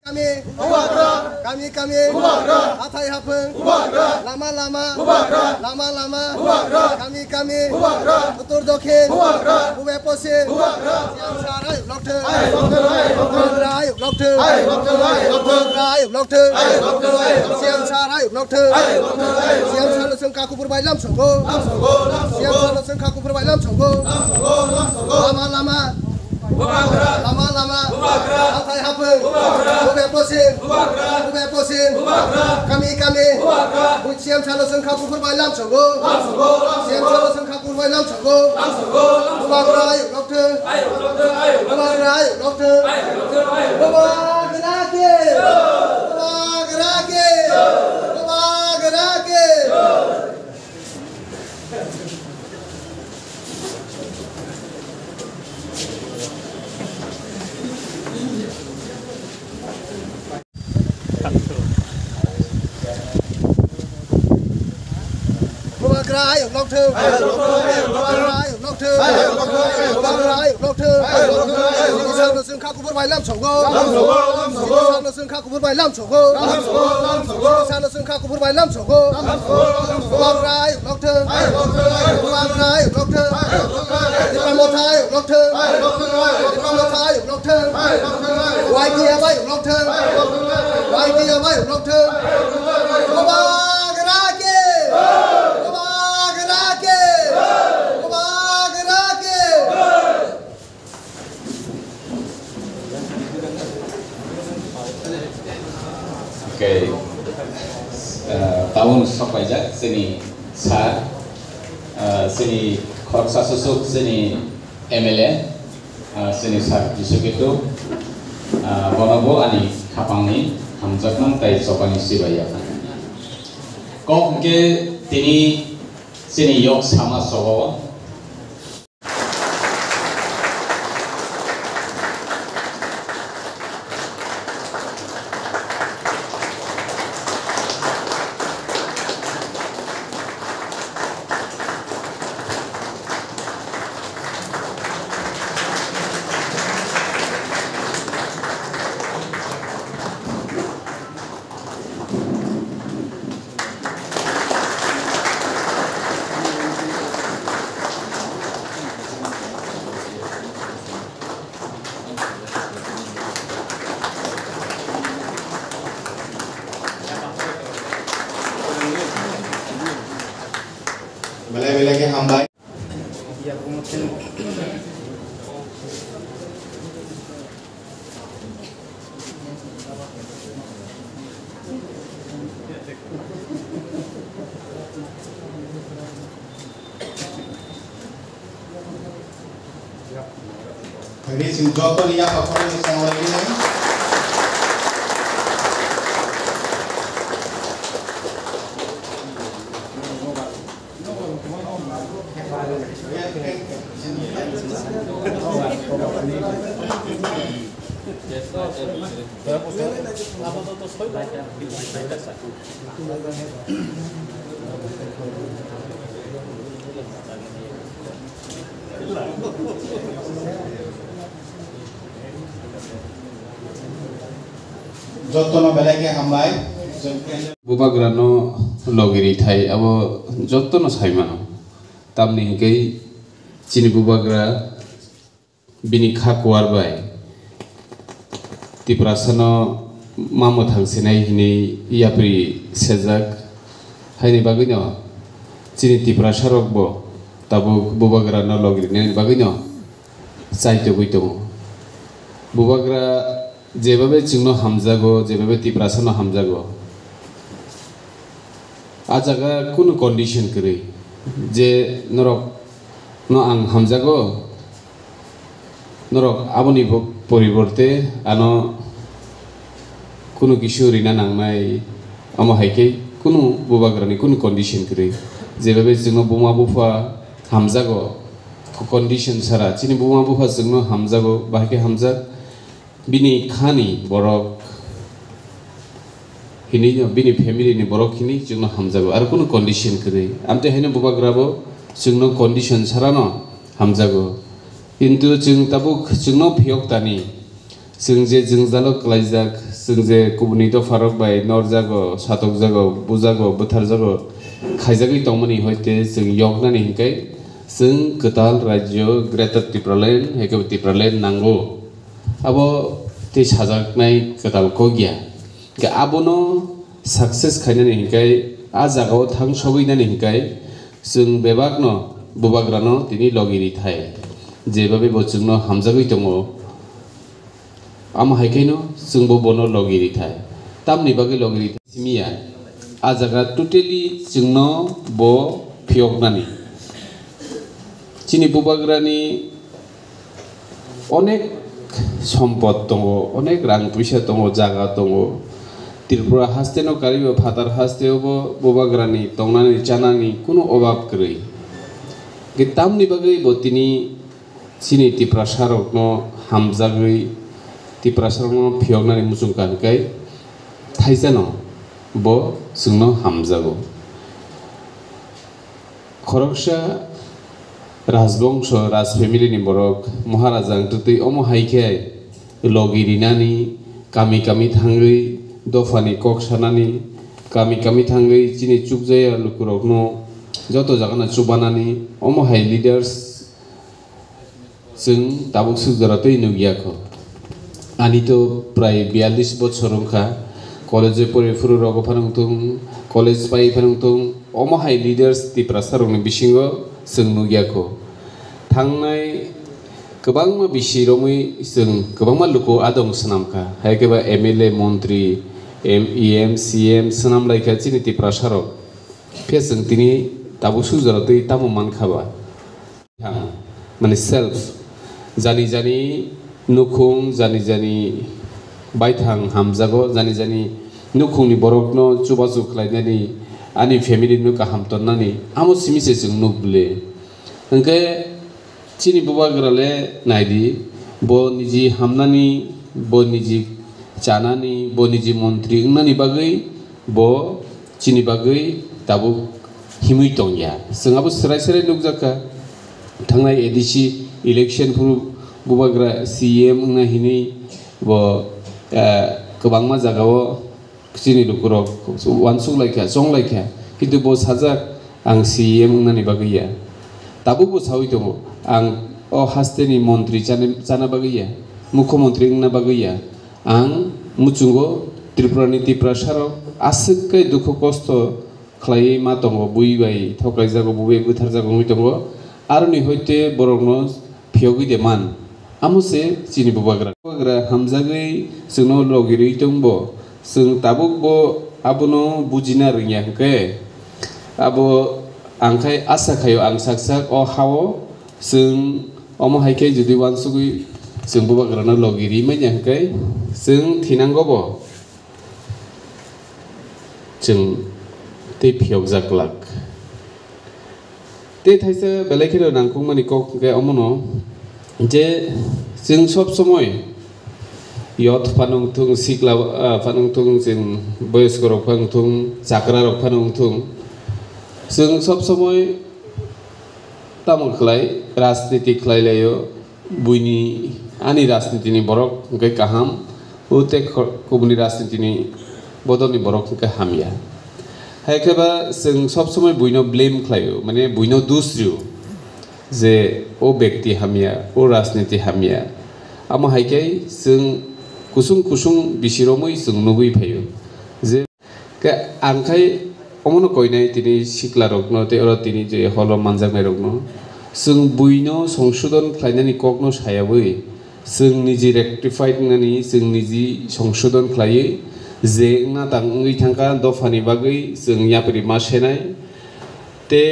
Kami hatai hapeng lama-lama kami betul dokin bube posin siang sarai lokter siang sarai lokter siang sarai sengkaku berbailam songgo siang sarai sengkaku berbailam songgo lama-lama hatai hapeng bube posin kami siang sarai sengkaku berbailam songgo siang sarai sengkaku berbailam songgo bubagra lokter sengkaku berbailam songgo sengkaku berbailam songgo sengkaku berbailam songgo bubagra lokter Oke, tahun sampai jak sini sar, sini korsa susuk sini MLA, sini sar jusuk itu, bonobo ani kapangni hamzat nang tai sopani sibaya. Kok mungkin tini sini yok sama sobawa. Bela-bela ke hamba. Hari sing joto liya perform sang lagi ni. Jotono belage hambai Bubagra no logiri thai abo jotono saimano tamni hingkai chini bubagra bini khakwar bai tiprasano mamo thangsinai hini yapri sejak haini bagino chini tiprasarok bo tabu bubagra no logiri ne bagino saito buito bubagra jebabe chingno hamjago jebabe tiprasano hamjago ajaga kuno condition kri je norok no ang hamjago norok aboni poriborte ano kuno kishori na nangmai amo haike kuno bubagrani kuno condition kri jebabe chingno buma bufa hamjago condition sara chini buma bufa chingno hamjago bahike hamjak bini khani borok hini bini family ni borok hini jungno hamjago ar kuno condition kri amte hene bubagrabo jungno condition sarano hamjago কিন্তু जों दाबो जोंनाव फेयक दानि जों जे जों जालो क्लाइजाक जों जे गुबुननि दफारक बाय नर जागो सातक जागो बुजागो बुथार जागो खायजागै दंमोन हयते जों यगनानै हिंखाय जों गोदाल राज्य ग्रेटर त्रिपुरालेण्ड हेके त्रिपुरालेण्ड नांगौ आबो ते साजाकनाय गोदालखौ गैया के आबोनो सक्सेस खायनानै हिंखाय आ जागाव थां सबैनानै हिंखाय जों बेबागनो बुबाग्रानो दिनै लगिरि थाय जेबाबे बचुंनो हामजागै दङ आम हायखायनो जोंबो बनो लगिरि थाय तामनि बागै लगिरि सिमिया आ जागा टोटेलि जोंनो बो फियगनानै चिनि बुबाग्रानि अनेक सम्पद दङ अनेक रां पैसा दङ जागा दङ त्रिपुरा हास्तेनो कारिबो फादार हास्तेयावबो बुबाग्रानि दंनानै जानानै कुनु अभाब गै के तामनि बागै बतिनि चिनि त्रिपुरा सारकनो हामजागै त्रिपुरा सारकनो फियगनानै मुसुंखानखाय थाइजानो बो जोंनो हामजागौ खरकसा राजबंश राज फेमिलिनि बरक महाराजा अंतुतै अमो हायखाय लगिरिनानि कामि कामि थाङै दफानि कक सानानि कामि कामि थाङै चिनि चुकजाया लुकुरकनो जत जागाना चुबानानि अमो हाय लिडार्स जों दाबुक सुजरातै नुगियाखौ आनितो प्राय 42 बछर रंखा कलेज परिफुर रग फारंथुं कलेज पाइ फारंथुं अमो हाय लिडार्स त्रिपुरा सारकनि बिसिङाव जों नुगियाखौ थांनाय गोबां बिसिरमै जों गोबां लुको आदं सोनामखा हायकेबा एमएलए मन्त्री एम सीएम सोनामलायखा चिनि त्रिपुरा सारक फेसों दिनै दाबो सुजारातै तामो मानखाबा माने सेल्फ जानि जानि नुखुं जानि जानि बायथां हामजागो जानि जानि नुखुंनि बरकनो चुबा चुख्लायनानै आनि फेमिलि नुका हामतनानै आमो सिमिसे जों नुबले ओंके चिनि बुबाग्राले नायदि बो निजि हामनानि बो निजि जानानि बो निजि मन्त्री ओंनानि बागै बो चिनि बागै दाबो हिमै दंया जोंहाबो सोराय सोराय नुजाखा थांनाय एडिसि इलेक्शन बुबाग्रा सीएम ओंना हिनै बो गोबां मा जागाव चिनि लुकुरक वानसुलायखा जंलायखा किन्तु बो साजाक आं सीएम ओंनानि बागैया दाबो बो सावै दङ आं अ हास्तेनि मन्त्री जाना बागैया मुख्यमन्त्री ओंना बागैया आं मुचुंगो त्रिपुरानि त्रिपुरा सारक आसोकै दुख कष्ट खालाय मा दङ बुइबाय थकाय जागो बुबे बुथार जागो मै दङ आरो नि हयते बरकनो फियगै देमान आमुसे चिनि बुबाग्रा हामजागै जोंनो लगिरि दंबो जों दाबो बो आबोनो बुजिना रोङाखै आबो आंखाय आसा खायो आं साकसाक अ हाव जों अमो हायखाय जुदि वानसुगै जों बुबाग्रानो लगिरि मायनाखै जों थिनांगौबो जों ते फियग जाकलाक ते थाइसे बेलायखेरो नांखौ मानि कक अमनो जे जों सब समय यथ फानंथुं सिक्ला फानंथुं जों बयस्करक फानंथुं जाग्रारक फानंथुं जों सब समय तामखलाय राजनीति खलायलायो बुइनि आनि राजनीतिनि बरक ओंखाय गाहाम उते गुबुननि राजनीतिनि बदलनि बरक ओंखाय हामिया हायकेबा जों सब समय बुइनो ब्लेम खलायो माने बुइनो दुस्रियो जे ओ व्यक्ति हामिया ओ राजनीति हामिया आमा हायखाय जों कुसुं कुसुं बिसिरमै जों नुबै फायो जे आंखाय अमनो कयनाय दिनै सिक्ला रकनो ते अर दिनै जे हल मानजानाय रकनो जों बुइनो संशोधन खालायनायनि ककनो सायाबै जों निजि रेक्टिफाइड होननानै जों निजि संशोधन खालायो जे ना दाङै थांखा दफानि बागै जों यापरि मासेनाय ते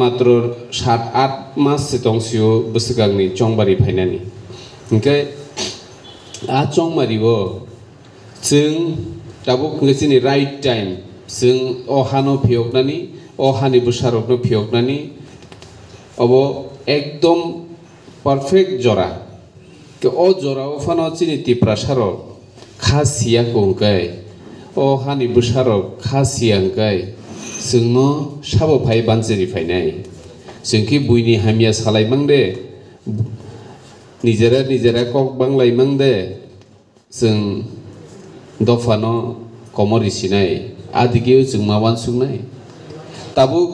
मात्र 7-8 मास दंसियो बोसोरगांनि चंबारि फायनानि ओंखाय आ चंबारिबो जों दाबो जोंनि राइट टाइम जों अहानो फियगनानि अहानि बुसारकनो फियगनानि अब एकदम परफेक्ट जरा के ओ जराव फानो चिनि त्रिपुरा सारक खासिया कोंकाय अहानि बुसारक खासिया अंकाय जोंनो साबो फाय बानजेरि फायनाय जोंखि बुइनि हामिया सालायमां दे निजेरा कक बांलायमां दे जों dofano komorisinai adige jeng mawan sungnai tabuk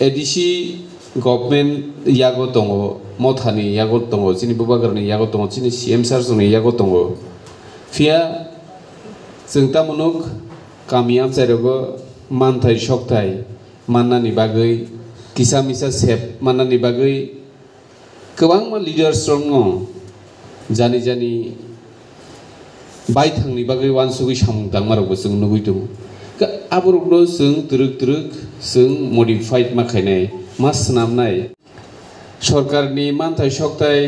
edisi government yago tongo mothani yago tongo chini bubagarni yago tongo chini CM sarjoni yago tongo fia jengta munuk kamiam jairogo manthai sokthai mannani bagoi kisa misa sep mannani bagoi kobangma leaders rongo jani jani baithangni bagoi wansugui samung tangmarokbo jeng nugui tongo aborokno jeng truk jeng modified makhainai ma swnamnai सरकारनि मानथाय सकथाय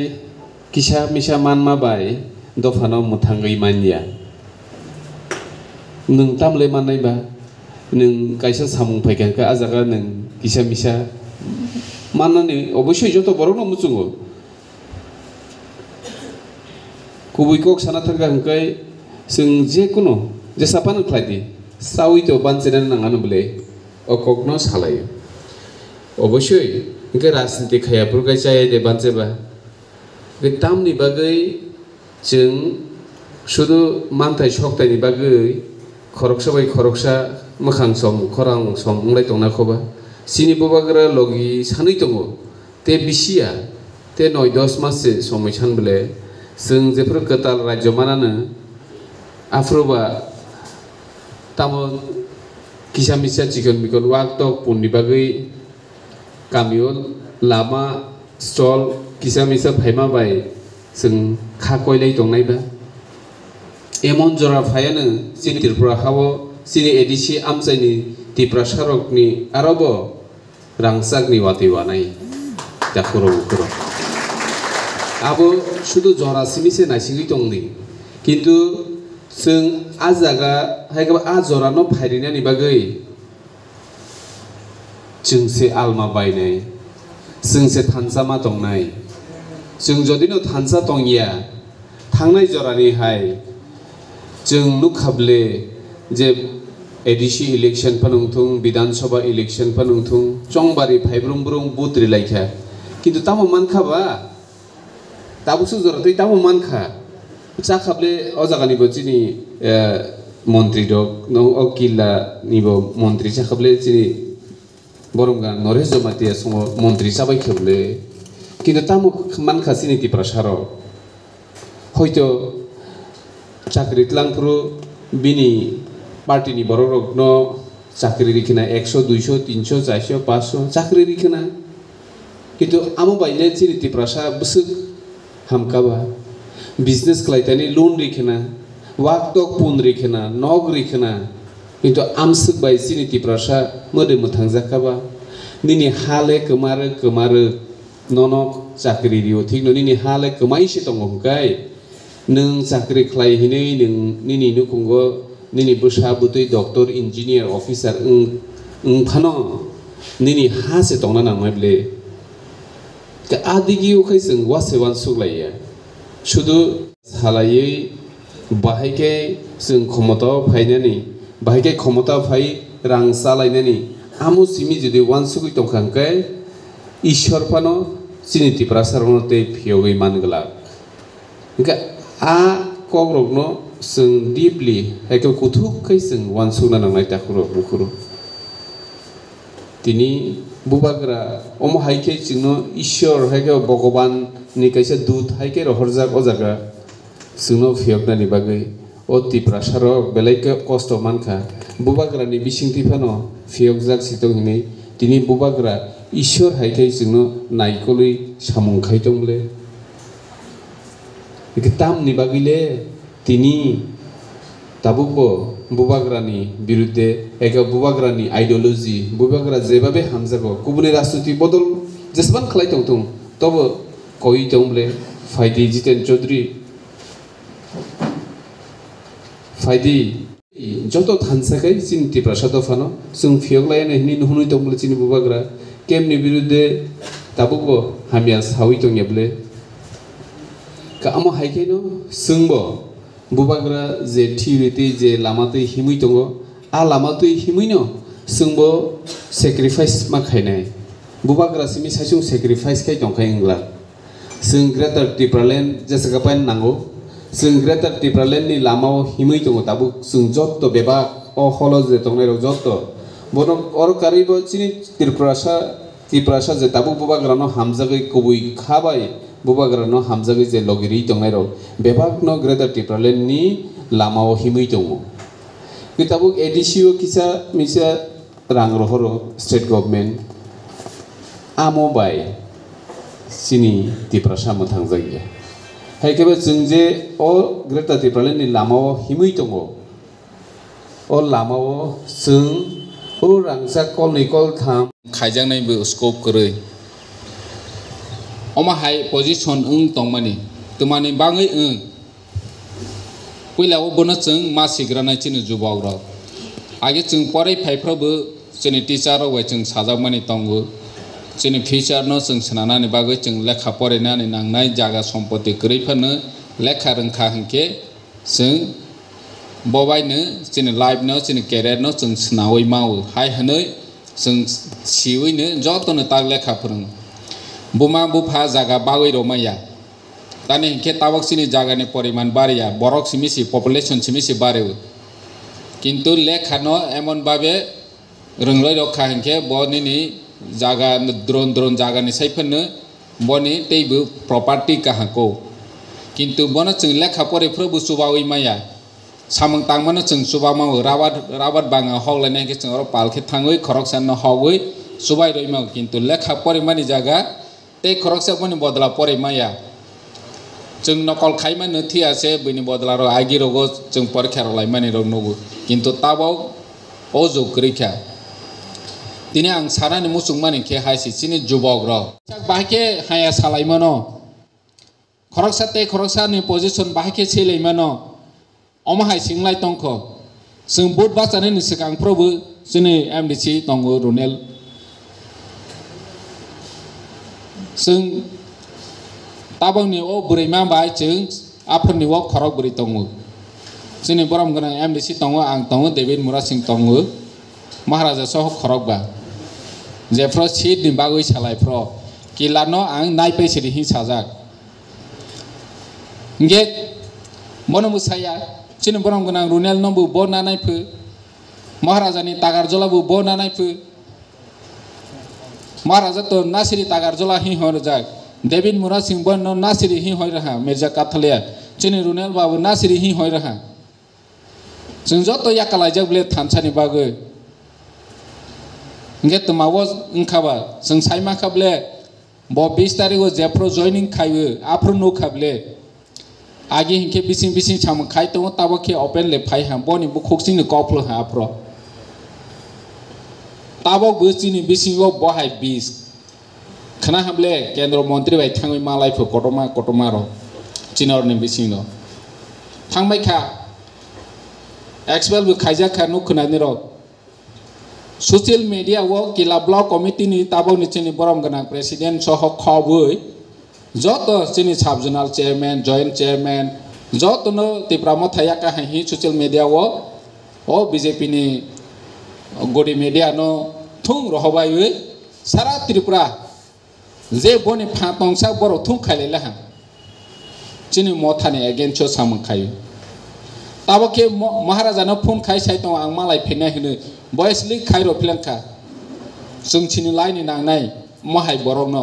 किसा मिसा मानमा bye दफानो मुथांगै मानिया नों तामले माननायबा नों कायसा सामुं फायखानखा आजागा नों किसा मिसा माननानै अबश्य जत बरनो मुचुङो कुबुइकक साना थांगा हंखाय जों जेकुनु जेसापानो ख्लायदि सावितो बानसेना नाङानो बले अककनो सालायो अबश्य इनके राजनीति खायाफोर गायजाय दे बानजेबा बे तामनि बागै जों शुधु मानथाय सकथायनि बागै खरकसा बाय खरकसा मोखां सम खरां सम उंलाय दंनाखौबा सिनि बुबाग्रा लगी सानै दङ ते बिसिया ते 9-10 माससे समय सानबले जों जेफोर गोताल रायजोमानानो आफ्रुबा तामो किसा मिसा चिकन बिकन वाक तक पुननि बागै गामियाव लामा स्टल किसा मिसा फायमा बाय जों खाखयलाय दंनायबा एमन जरा फायानो सिनि तिरपुरा हावो सिनि एडिसि आमचाइनि तिप्रा सारकनि आरोबो रांसागनि वाति वानाय दाखुरो उखुरो आबो शुधु जरा सिमिसे नायसिङै दंनि किन्तु जों आ जागा हायगा आ जरानो फायरिनानि बागै जोंसे आलमा बायनाय जोंसे थानसामा दंनाय जों जदिनो थानसा दंया थांनाय जरानिहाय जों नुखाबले जे एडिसि इलेक्शन फानुंथुं विधानसभा इलेक्शन फानुंथुं चंबारि फाइब्रुं बुद्रि लायखा किन्तु तामो मानखाबा ताबुसु जरतै तामो मानखा जाखाबले अजागानिबो चिनि मन्त्रि दक न अकिला निबो मन्त्रि जाखाबले चिनि बरंगा नरेश जमातिया संग मन्त्रि जाबाय खेबले किन्तु तामो मानखा चिनि तिप्रा सारो हयतो चाकरि तलांफ्रु बिनि पार्टीनि बररकनो चाकरि रिखना 100 200 300 400 500 चाकरि रिखना किन्तु आमो बायले चिनि तिप्रा सा बसुक हमकाबा बिजनेस खालायतानि लोन रिखना वाक तक पुन रिखना नग रिखना किन्तु आमसुक बाय चिनि तिप्रा सा मोदे मोथांजाखाबा निनि हाले कमारो ननक चाकरि रियो थिक निनि हाले कमाइसे दङ हमकाय नों चाकरि खालायहैनै नों निनि नुखुंगो निनि बोसा बुतै डक्टर इन्जिनियार अफिसार फानो निनि हासे दंना नांनायब्ले आदिगि उखै जों वासे वान सुगलाया शुधु सालायै बाहायके जों क्षमता फायनानै बाहायके क्षमता फाय रां सालायनानै आमु सिमि जुदि वान सुगै दंखांखाय ईश्वर फानो चिनि तिप्रा सारनते फियोगै मानगला इनका आ कग्रगनो जों डीपली हायको कुथुकै जों वान सुगना नांनाय दाखुरो बुखुरो तिनि बुबाग्रा अम हायके जोंनो ईश्वर हायके भगवान नि कैसे दूत हायके रहरजाक अजागा जोंनो फियोगनानि बागै अ तिप्रा सारक बेलायके कष्ट मानखा बुबाग्रानि बिसिंथि फानो फियोगजाक सितंहिनै तिनि बुबाग्रा ईश्वर हायके जोंनो नायकलै सामुंखाय दंले तामनि बागैले तिनि ताबुबो बुबाग्रानि बिरुद्धे एका बुबाग्रानि आइडियोलॉजी बुबाग्रा जेबाबे हामजागो गुबुननि राजनीति बदल जेसेबां खालाय दंथुं तबो कई दंले फायदि जितेन चौधरी फायदि जत थानसाखै चिनि तिप्रा सा दफानो जों फियोगलायनाय हिनि नुहुनै दंले चिनि बुबाग्रा केमनि बिरुद्धे ताबुबो हामिया सावै दंयाब्ले कामो हायकेनो जोंबो बुबाग्रा जे थिरिति जे लामातै हिमै दङ आ लामातै हिमैनो जोंबो सेक्रिफाइस मा खायनाय बुबाग्रा सिमि साइसुं सेक्रिफाइस खाय दंखाय इंला जों ग्रेटार त्रिपुरालेण्ड जेसेगा पाइन नांगौ जों ग्रेटार त्रिपुरालेण्ड नि लामाव हिमै दङ दाबो जों जत्त बेबा अ हल जे दंनाय रग जत्त बनो और कारिबो चिनि त्रिपुरासा जे दाबो बुबाग्रानो हामजागै गुबै खाबाय बुबाग्रानो हामजागै जे लगिरि दंनाय रग बेबागनो ग्रेटार त्रिपुरालेण्ड नि लामाव हिमै दङ किताबो एडिसिओ किसा मिसा रां रहरो स्टेट गभर्नमेंट आमोबाय सिनि त्रिपुरासा मोथां जायो हायकेबो जों जे अ ग्रेटार त्रिपुरालेण्ड नि लामाव हिमै दङ अ लामाव जों ओ रांसा कल नै कल थाम खायजांनायबो स्कोप करै अमा हाय पोजिशन तंमानि तुमानि बाङै पहिलाव बनो जों मासिग्रानाय चिनो जुबाग्रा आगे जों परै फाइफ्राबो जोंनि टीचार वाय जों साजाबमानि दंगो जोंनि फ्यूचर न जों सोनानानै बागै जों लेखा फरायनानै नांनाय जागा सम्पत्ति गैयैफोरनो लेखा रोंखा हंके जों बबायनो जोंनि लाइफ न जोंनि केरियर न जों सोनावै मावो हाय हनै जों सिवैनो जतनो ताग लेखा फोरों बुमा बुफा जागा बागै रमाया दानि हंके ताबकसिनि जागानि परिमाण बारिया बरक सिमिसि पपुलेशन सिमिसि बारेव किंतु लेखा न एमन बाबे रोंलाय रखा हंके बनिनि जागा द्रोन द्रोन जागानि साइफोरनो बनि तेबो प्रॉपर्टी काहाको किंतु बन जों लेखा फरायफ्राबो सुबावै माया सामं तांमानो जों सुबा मावो राबाद बाङा हगलायनायके जों पालखे थाङै खरकसान हगै सुबाय रय माव किंतु लेखा फरायमानि जागा ते खरकसा बनि बदला फराय माया जों नकल खायमानो थियासे बैनि बदला र आगि रगो जों परीक्षा लायमानि रग नगो किंतु ताबाव ओ जोग्रिखा दिनै आं सानानि मुसुंमानि के हायसि सिनि जुबग्र बाहाके हाया सालायमानो खरकसा ते खरकसानि पोजिशन बाहाके सेलैमानो अमाहाय सिंलाय तंख जों बुट बाजानो निसिगांफ्रावबो जोंनि एमडिसि दङ रुनेल जों ताबंनि ओ बुरैमा बाय जों आफोरनि ओ खरक बुरै दङ जोंनि बरम गोनां एमडिसि दङ आं दङ देबिद मुरा सिं दङ महाराजा सह खरक बा जेफ्र सीट नि बागै सालायफ्र किलानो आं नायफैसिरि हि साजाक नगे मनमुसाया चिन बरम गोनां रुनेल नबु ब नानायफो महाराजानि तागारजलाबु ब नानायफो महाराजा तो नासिरि तागारजला हि हर जाक देबिद मुरा सिंह बन नासिरि हि होय रहा मिर्जा काथलिया चिन रुनेल बाबु नासिरि हि होय रहा जों जत याकालायजाक ब्ले थानसानि बागै नगे तमावो ओंखाबा जों साइमा खाबले ब 20 तारिखो जेफ्रो जॉइनिंग खायो आफ्रो नो खाबले आगे हिंके बिसिं बिसिं साम खाय तो ताबके ओपन ले फाय हा बनि बु खोक्सिं न कफ्लो हा आफ्रो ताबक बुसिनि बिसिं ओ बहाय 20 खना हाबले केंद्र मंत्री बाय थाङै मालायफो कटमा र चिनरनि बिसिं न थांबाय खा एक्सपेल बु खायजा खा नु खोनानि र सोशल मीडिया वो किला ब्लॉक कमिटी नि ताबक निचेनि बरम गना प्रेसिडेंट सह खबै जत चिनि साब जोनाल चेयरमैन जॉइंट चेयरमैन जत न तिप्रा मथाया का हि सोशल मीडिया वो ओ बीजेपी नि गोडी मीडिया न थुं रहबाय सारा त्रिपुरा जे बनि फातंसा बर थुं खायलेला हा चिनि मथानि एगेन्स्ट साम खायो ताबके महाराजा न फोन खाय साइ दं आं मालाय फेनाय होनो बयसलि खायरो प्लेनखा जों चिनि लाइनि नांनाय महाय बरं न